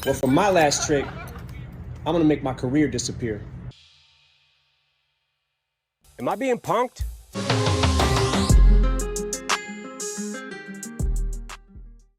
Well, for my last trick, I'm gonna make my career disappear. Am I being punked?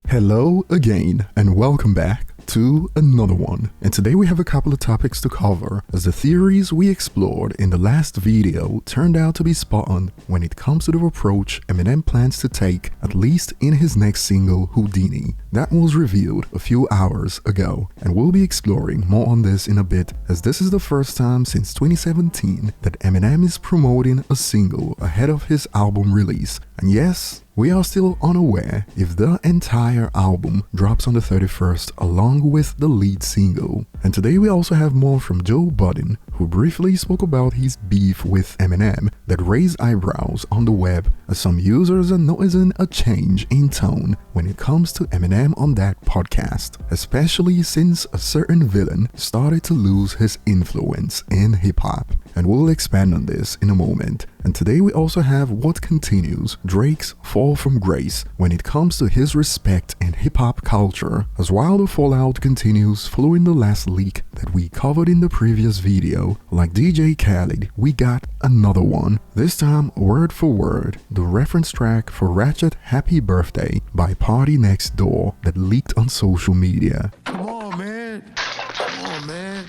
Hello again, and welcome back to another one. And today we have a couple of topics to cover, as the theories we explored in the last video turned out to be spot on when it comes to the approach Eminem plans to take, at least in his next single, Houdini. That was revealed a few hours ago, and we'll be exploring more on this in a bit, as this is the first time since 2017 that Eminem is promoting a single ahead of his album release. And yes, we are still unaware if the entire album drops on the 31st along with the lead single. And today we also have more from Joe Budden, who briefly spoke about his beef with Eminem that raised eyebrows on the web, as some users are noticing a change in tone when it comes to Eminem on that podcast, especially since a certain villain started to lose his influence in hip-hop. And we'll expand on this in a moment. And today we also have what continues Drake's fall from grace when it comes to his respect in hip-hop culture, as while the fallout continues following the last leak that we covered in the previous video. Like DJ Khaled, we got another one, this time word for word, the reference track for Ratchet Happy Birthday by Party Next Door that leaked on social media. Come on, man. Come on, man.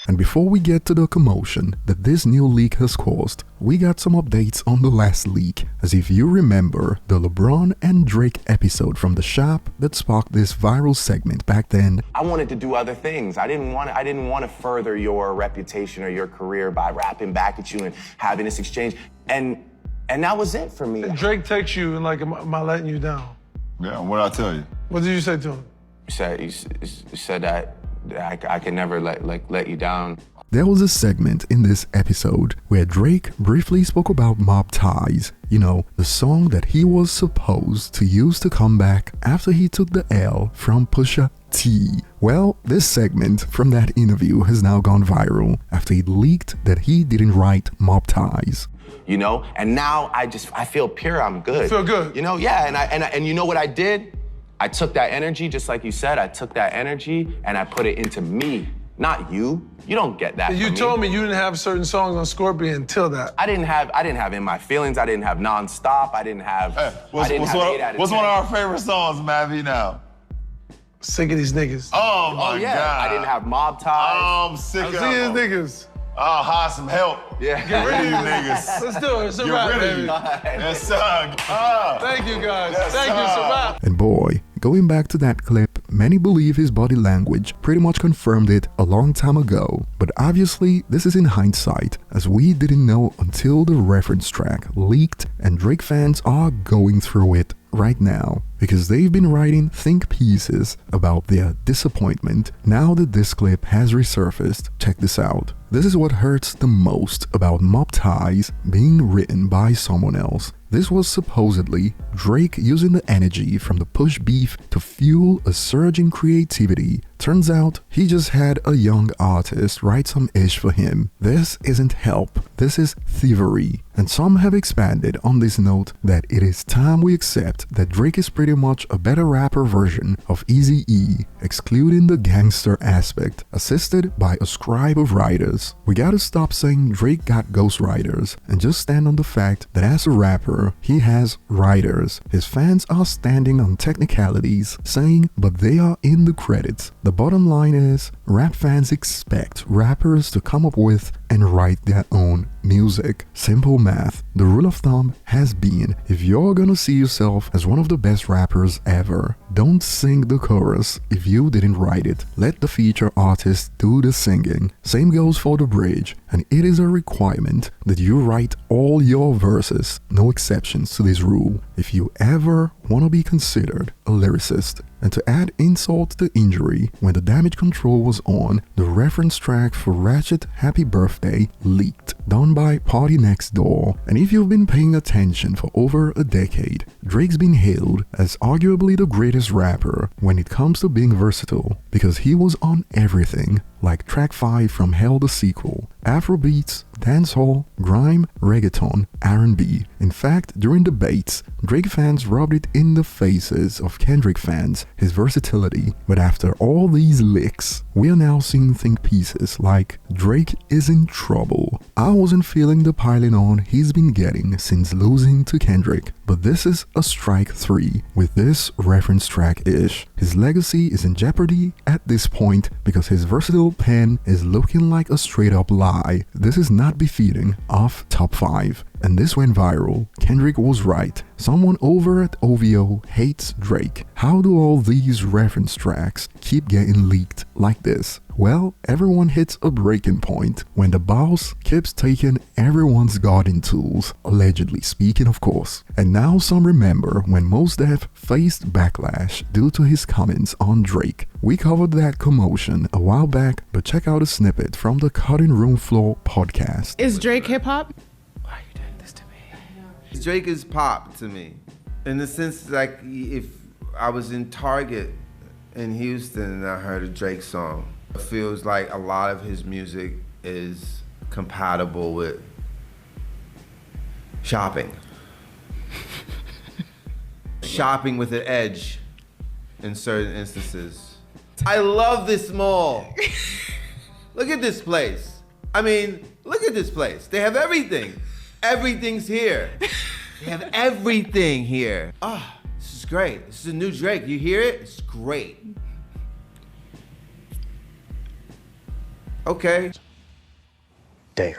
And before we get to the commotion that this new leak has caused, we got some updates on the last leak, as if you remember the LeBron and Drake episode from The Shop that sparked this viral segment back then. I wanted to do other things. I didn't want to further your reputation or your career by rapping back at you and having this exchange. And that was it for me. Drake texts you and like, am I letting you down? Yeah, what'd I tell you? What did you say to him? You said that I can never let you down. There was a segment in this episode where Drake briefly spoke about Mob Ties, you know, the song that he was supposed to use to come back after he took the L from Pusha T. Well, this segment from that interview has now gone viral after it leaked that he didn't write Mob Ties. You know, and now I feel pure, I'm good. You feel good? You know, yeah, and you know what I did? I took that energy, just like you said, I took that energy and I put it into me, not you. You don't get that. You told me you didn't have certain songs on Scorpion until that. I didn't have In My Feelings, I didn't have Nonstop, I didn't have, What's one of our favorite songs, Mavi, now? Sick of these niggas. Oh my God. I didn't have Mob Ties. I'm sick of Sick of these niggas. I'll hire some help. Yeah. Get rid of you niggas. Let's do it. It's a Get wrap, rid of baby. you. Yes, sir. Thank you, guys. Yes, Thank you, sir. Sabat. And boy, going back to that clip, many believe his body language pretty much confirmed it a long time ago. But obviously, this is in hindsight, as we didn't know until the reference track leaked, and Drake fans are going through it right now, because they've been writing think pieces about their disappointment now that this clip has resurfaced. Check this out. This is what hurts the most about Mob Ties being written by someone else. This was supposedly Drake using the energy from the Push beef to fuel a surge in creativity. Turns out he just had a young artist write some ish for him. This isn't help, this is thievery. And some have expanded on this note that it is time we accept that Drake is pretty much a better rapper version of Eazy-E, excluding the gangster aspect, assisted by a scribe of writers. We gotta stop saying Drake got ghostwriters and just stand on the fact that as a rapper, he has writers. His fans are standing on technicalities, saying, but they are in the credits. The bottom line is, rap fans expect rappers to come up with and write their own music. Simple math. The rule of thumb has been, if you're gonna see yourself as one of the best rappers ever, don't sing the chorus if you didn't write it. Let the feature artist do the singing. Same goes for the bridge, and it is a requirement that you write all your verses, no exceptions to this rule, if you ever want to be considered a lyricist. And to add insult to injury, when the Damage Control was on, the reference track for Ratchet Happy Birthday leaked, done by Party Next Door. And if you've been paying attention for over a decade, Drake's been hailed as arguably the greatest rapper when it comes to being versatile, because he was on everything, like track 5 from Hell the Sequel, Afrobeats, dancehall, grime, reggaeton, R&B. In fact, during debates, Drake fans rubbed it in the faces of Kendrick fans, his versatility. But after all these licks, we are now seeing think pieces like Drake is in trouble. I wasn't feeling the piling on he's been getting since losing to Kendrick, but this is a strike 3 with this reference track-ish. His legacy is in jeopardy at this point because his versatile pen is looking like a straight up lie. This is not befitting of top 5. And this went viral. Kendrick was right. Someone over at OVO hates Drake. How do all these reference tracks keep getting leaked like this? Well, everyone hits a breaking point when the boss keeps taking everyone's garden tools, allegedly speaking of course. And now some remember when Mos Def faced backlash due to his comments on Drake. We covered that commotion a while back, but check out a snippet from the Cutting Room Floor podcast. Is Drake hip-hop? Drake is pop to me, in the sense like if I was in Target in Houston and I heard a Drake song, it feels like a lot of his music is compatible with shopping. Shopping with an edge in certain instances. I love this mall. Look at this place. I mean, look at this place. They have everything. Everything's here. They have everything here. Ah, oh, this is great. This is a new Drake. You hear it? It's great. Okay. Damn.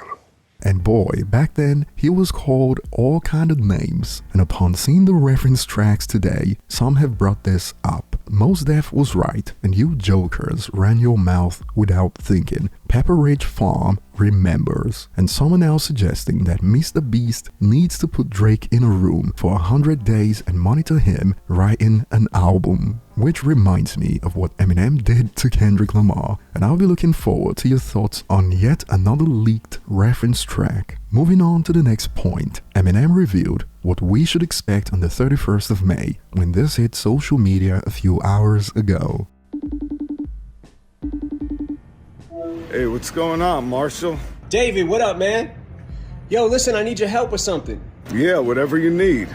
And boy, back then, he was called all kind of names. And upon seeing the reference tracks today, some have brought this up. Mos Def was right, and you jokers ran your mouth without thinking. Pepper Ridge Farm remembers, and someone else suggesting that Mr. Beast needs to put Drake in a room for 100 days and monitor him writing an album. Which reminds me of what Eminem did to Kendrick Lamar, and I'll be looking forward to your thoughts on yet another leaked reference track. Moving on to the next point, Eminem revealed what we should expect on the 31st of May, when this hit social media a few hours ago. Hey, what's going on, Marshall? David, what up, man? Yo, listen, I need your help with something. Yeah, whatever you need.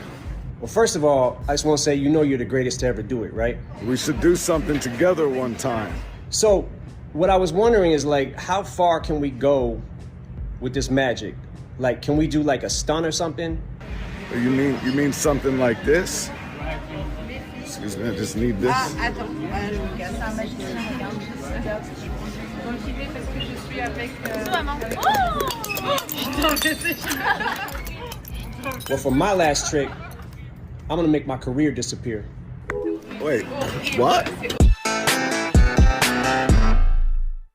Well, first of all, I just want to say, you know you're the greatest to ever do it, right? We should do something together one time. So, what I was wondering is, like, how far can we go with this magic? Like, can we do, like, a stunt or something? You mean something like this? Excuse me, I just need this. Well, for my last trick, I'm gonna make my career disappear. Wait, what?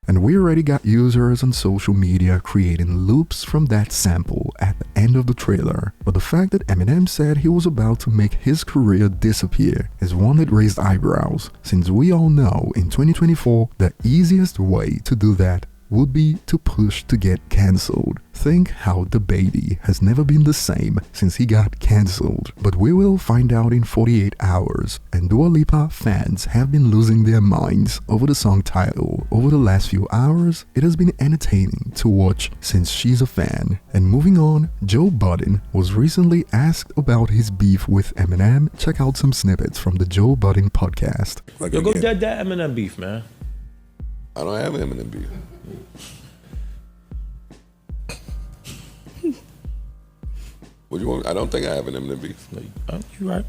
And we already got users on social media creating loops from that sample at the end of the trailer. But the fact that Eminem said he was about to make his career disappear is one that raised eyebrows, since we all know in 2024 the easiest way to do that would be to push to get cancelled. Think how DaBaby has never been the same since he got cancelled. But we will find out in 48 hours, and Dua Lipa fans have been losing their minds over the song title. Over the last few hours, it has been entertaining to watch since she's a fan. And moving on, Joe Budden was recently asked about his beef with Eminem. Check out some snippets from the Joe Budden podcast. Yo, go dead that Eminem beef, man. I don't have Eminem beef. What do you want? I don't think I have an Eminem beef. You right.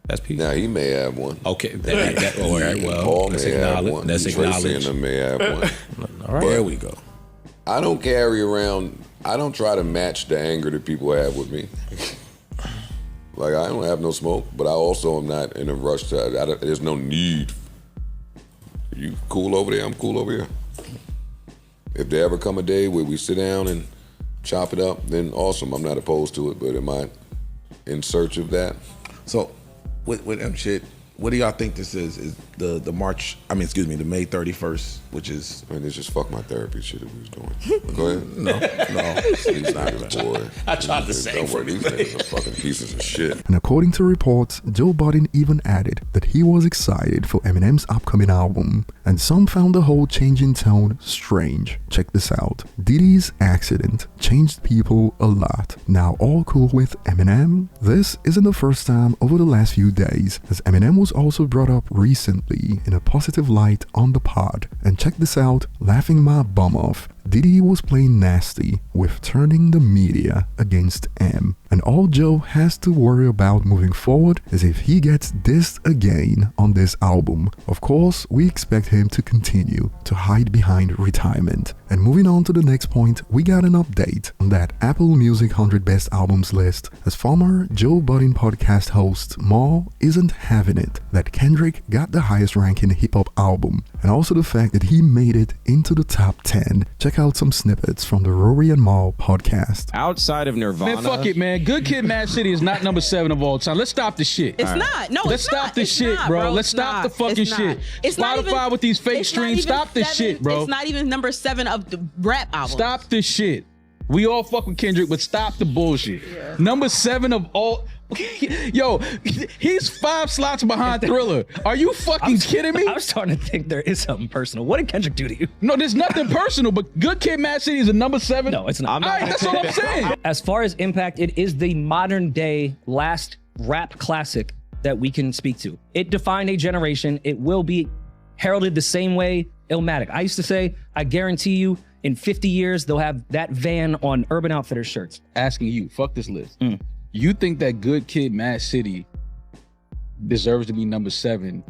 That's peace. Now he may have one. Okay. All right. Well, Paul let's may have acknowledge. one. Let's acknowledge. Tracy may have one. All right. But there we go. I don't carry around. I don't try to match the anger that people have with me. Like, I don't have no smoke, but I also am not in a rush to. There's no need. You cool over there? I'm cool over here. If there ever come a day where we sit down and chop it up, then awesome. I'm not opposed to it, but am I in search of that? So, with them shit, What do y'all think this is? Is the March? I mean, excuse me, the May 31st, which is. I mean, it's just fuck my therapy shit that we was doing. Go ahead. No, These niggas, boy. I tried the same Don't worry, these niggas are fucking pieces of shit. And according to reports, Joe Budden even added that he was excited for Eminem's upcoming album, and some found the whole change in tone strange. Check this out. Diddy's accident changed people a lot. Now all cool with Eminem? This isn't the first time over the last few days, as Eminem was also brought up recently in a positive light on the pod. And check this out, laughing my bum off. Diddy was playing nasty with turning the media against M. And all Joe has to worry about moving forward is if he gets dissed again on this album. Of course, we expect him to continue to hide behind retirement. And moving on to the next point, we got an update on that Apple Music 100 Best Albums list, as former Joe Budden podcast host Maul isn't having it that Kendrick got the highest ranking hip-hop album, and also the fact that he made it into the top 10. Check out some snippets from the Rory and Maul podcast. Outside of Nirvana. Man, fuck it, man. Good Kid, Mad City is not number 7 of all time. Let's stop this shit. It's not. No, Let's it's not. stop this It's shit, not, bro. bro. Let's It's stop the not. fucking It's not. shit. It's not Spotify even- with these fake it's not streams. even Stop this 7. shit, bro. It's not even number 7 of the rap album. Stop this shit. We all fuck with Kendrick, but stop the bullshit. Number 7 of all. Yo, he's 5 slots behind Thriller. Are you fucking kidding me? I'm starting to think there is something personal. What did Kendrick do to you? No, there's nothing personal, but Good Kid, Mad City is a number 7. No, it's not. All right, that's all I'm saying. As far as impact, it is the modern day last rap classic that we can speak to. It defined a generation. It will be heralded the same way Illmatic. I used to say, I guarantee you, in 50 years, they'll have that van on Urban Outfitters shirts. Asking you, fuck this list. You think that Good Kid, Mad City deserves to be number 7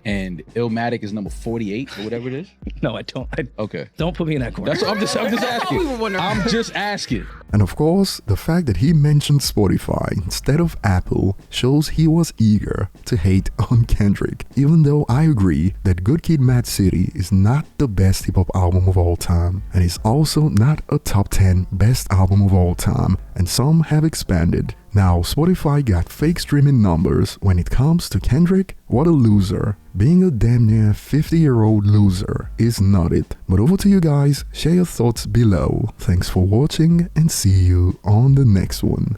and Illmatic is number 48 or whatever it is? No, I don't. Okay. Don't put me in that corner. That's what I'm just asking. I'm just asking. And of course, the fact that he mentioned Spotify instead of Apple shows he was eager to hate on Kendrick, even though I agree that Good Kid, Mad City is not the best hip-hop album of all time, and is also not a top 10 best album of all time, and some have expanded. Now, Spotify got fake streaming numbers when it comes to Kendrick. What a loser. Being a damn near 50-year-old loser is not it. But over to you guys, share your thoughts below. Thanks for watching and see you on the next one.